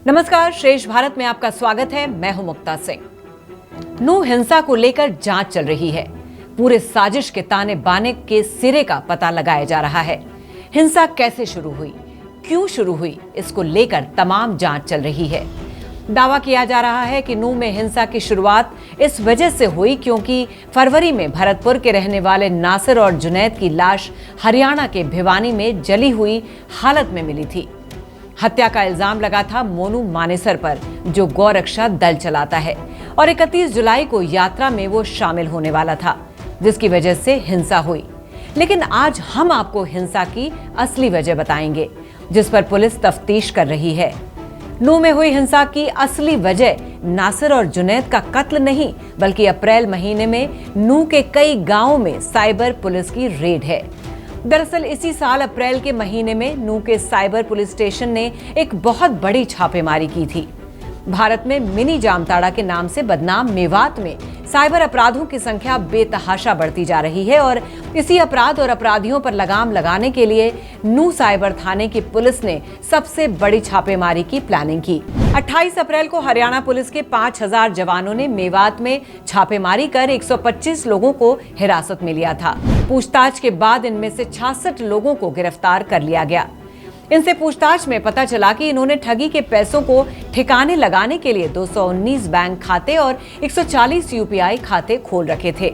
नमस्कार, श्रेष्ठ भारत में आपका स्वागत है। मैं हूं मुक्ता सिंह। नू हिंसा को लेकर जांच चल रही है। पूरे साजिश के ताने बाने के सिरे का पता लगाया जा रहा है। हिंसा कैसे शुरू हुई, क्यों शुरू हुई, इसको लेकर तमाम जांच चल रही है। दावा किया जा रहा है कि नू में हिंसा की शुरुआत इस वजह से हुई क्योंकि फरवरी में भरतपुर के रहने वाले नासिर और जुनैद की लाश हरियाणा के भिवानी में जली हुई हालत में मिली थी। हत्या का इल्जाम लगा था मोनू मानेसर पर, जो गौरक्षा दल चलाता है, और 31 जुलाई को यात्रा में वो शामिल होने वाला था, जिसकी वजह से हिंसा हुई। लेकिन आज हम आपको हिंसा की असली वजह बताएंगे, जिस पर पुलिस तफ्तीश कर रही है। नू में हुई हिंसा की असली वजह नासिर और जुनैद का कत्ल नहीं, बल्कि अप्रैल महीने में नू के कई गांवों में साइबर पुलिस की रेड है। दरअसल इसी साल अप्रैल के महीने में नू के साइबर पुलिस स्टेशन ने एक बहुत बड़ी छापेमारी की थी। भारत में मिनी जामताड़ा के नाम से बदनाम मेवात में साइबर अपराधों की संख्या बेतहाशा बढ़ती जा रही है और इसी अपराध और अपराधियों पर लगाम लगाने के लिए नू साइबर थाने की पुलिस ने सबसे बड़ी छापेमारी की प्लानिंग की। 28 अप्रैल को हरियाणा पुलिस के 5000 जवानों ने मेवात में छापेमारी कर 125 लोगों को हिरासत में लिया था। पूछताछ के बाद इनमें से 66 लोगों को गिरफ्तार कर लिया गया। इनसे पूछताछ में पता चला कि इन्होंने ठगी के पैसों को ठिकाने लगाने के लिए 219 बैंक खाते और 140 यूपीआई खाते खोल रखे थे।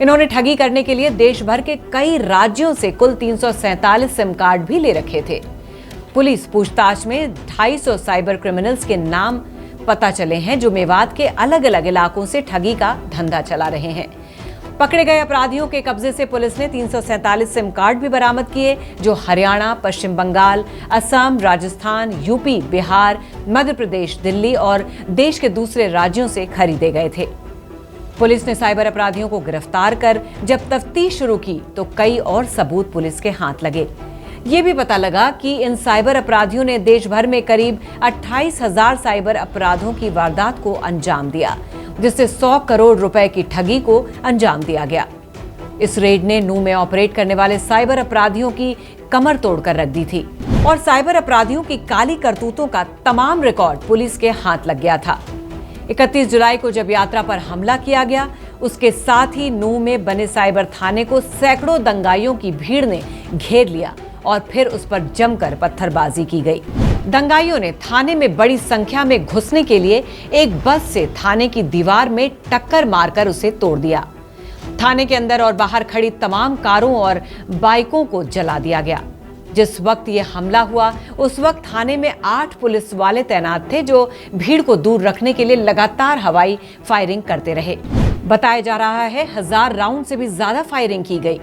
इन्होंने ठगी करने के लिए देश भर के कई राज्यों से कुल 347 सिम कार्ड भी ले रखे थे। पुलिस पूछताछ में 250 साइबर क्रिमिनल्स के नाम पता चले हैं, जो मेवात के अलग अलग इलाकों से ठगी का धंधा चला रहे हैं। पकड़े गए अपराधियों के कब्जे से पुलिस ने 347 सिम कार्ड भी बरामद किए, जो हरियाणा, पश्चिम बंगाल, असम, राजस्थान, यूपी, बिहार, मध्य प्रदेश, दिल्ली और देश के दूसरे राज्यों से खरीदे गए थे। पुलिस ने साइबर अपराधियों को गिरफ्तार कर जब तफ्तीश शुरू की तो कई और सबूत पुलिस के हाथ लगे। ये भी पता लगा कि इन साइबर अपराधियों ने देश भर में करीब 28,000 साइबर अपराधों की वारदात को अंजाम दिया, जिससे 100 करोड़ रुपए की ठगी को अंजाम दिया गया। इस रेड ने नू में ऑपरेट करने वाले साइबर अपराधियों की कमर तोड़कर रख दी थी और साइबर अपराधियों की काली करतूतों का तमाम रिकॉर्ड पुलिस के हाथ लग गया था। 31 जुलाई को जब यात्रा पर हमला किया गया, उसके साथ ही नू में बने साइबर थाने को सैकड़ों दंगाइयों की भीड़ ने घेर लिया और फिर उस पर जमकर पत्थरबाजी की गई। दंगाइयों ने थाने में बड़ी संख्या में घुसने के लिए एक बस से थाने की दीवार में टक्कर मारकर उसे तोड़ दिया। थाने के अंदर और बाहर खड़ी तमाम कारों और बाइकों को जला दिया गया। जिस वक्त यह हमला हुआ, उस वक्त थाने में 8 पुलिस वाले तैनात थे, जो भीड़ को दूर रखने के लिए लगातार हवाई फायरिंग करते रहे। बताया जा रहा है 1000 राउंड से भी ज्यादा फायरिंग की गई।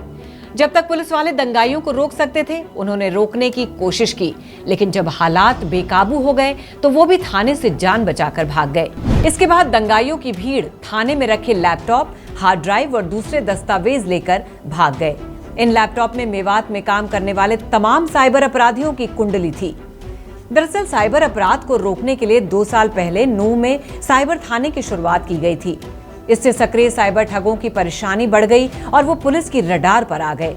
जब तक पुलिस वाले दंगाइयों को रोक सकते थे, उन्होंने रोकने की कोशिश की, लेकिन जब हालात बेकाबू हो गए तो वो भी थाने से जान बचाकर भाग गए। इसके बाद दंगाइयों की भीड़ थाने में रखे लैपटॉप, हार्ड ड्राइव और दूसरे दस्तावेज लेकर भाग गए। इन लैपटॉप में मेवात में काम करने वाले तमाम साइबर अपराधियों की कुंडली थी। दरअसल साइबर अपराध को रोकने के लिए 2 साल पहले नू में साइबर थाने की शुरुआत की गई थी। इससे सक्रिय साइबर ठगों की परेशानी बढ़ गई और वो पुलिस की रडार पर आ गए।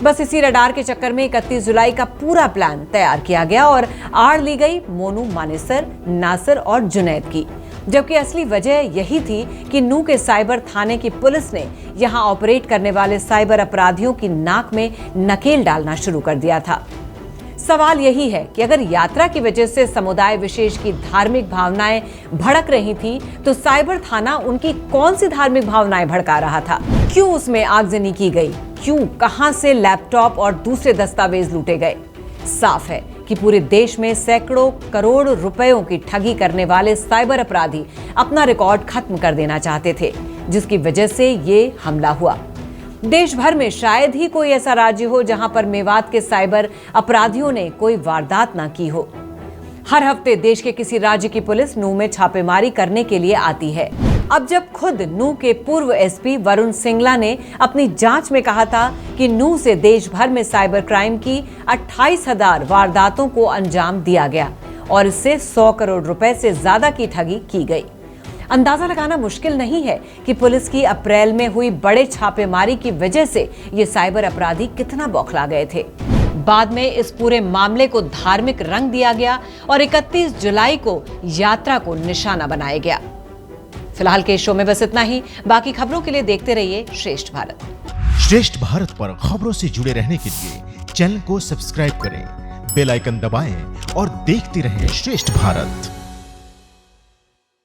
बस इसी रडार के चक्कर में 31 जुलाई का पूरा प्लान तैयार किया गया और आड़ ली गई मोनू मानेसर, नासिर और जुनैद की। जबकि असली वजह यही थी कि नू के साइबर थाने की पुलिस ने यहां ऑपरेट करने वाले साइबर अपराधियों की नाक में नकेल डालना शुरू कर दिया था। सवाल यही है कि अगर यात्रा की वजह से समुदाय विशेष की धार्मिक भावनाएं भड़क रही थी, तो साइबर थाना उनकी कौन सी धार्मिक भावनाएं भड़का रहा था? क्यों उसमें आगजनी की गई? क्यों, कहां से लैपटॉप और दूसरे दस्तावेज लूटे गए? साफ है कि पूरे देश में सैकड़ों करोड़ रुपयों की ठगी करने वाले साइबर अपराधी अपना रिकॉर्ड खत्म कर देना चाहते थे, जिसकी वजह से ये हमला हुआ। देश भर में शायद ही कोई ऐसा राज्य हो जहां पर मेवात के साइबर अपराधियों ने कोई वारदात ना की हो। हर हफ्ते देश के किसी राज्य की पुलिस नू में छापेमारी करने के लिए आती है। अब जब खुद नू के पूर्व एसपी वरुण सिंगला ने अपनी जांच में कहा था कि नू से देश भर में साइबर क्राइम की 28,000 वारदातों को अंजाम दिया गया और इससे 100 करोड़ रुपए से ज्यादा की ठगी की गई, अंदाजा लगाना मुश्किल नहीं है कि पुलिस की अप्रैल में हुई बड़े छापेमारी की वजह से ये साइबर अपराधी कितना बौखला गए थे। बाद में इस पूरे मामले को धार्मिक रंग दिया गया और 31 जुलाई को यात्रा को निशाना बनाया गया। फिलहाल के शो में बस इतना ही। बाकी खबरों के लिए देखते रहिए श्रेष्ठ भारत। श्रेष्ठ भारत पर खबरों से जुड़े रहने के लिए चैनल को सब्सक्राइब करें, बेल आइकन दबाएं और देखते रहें श्रेष्ठ भारत।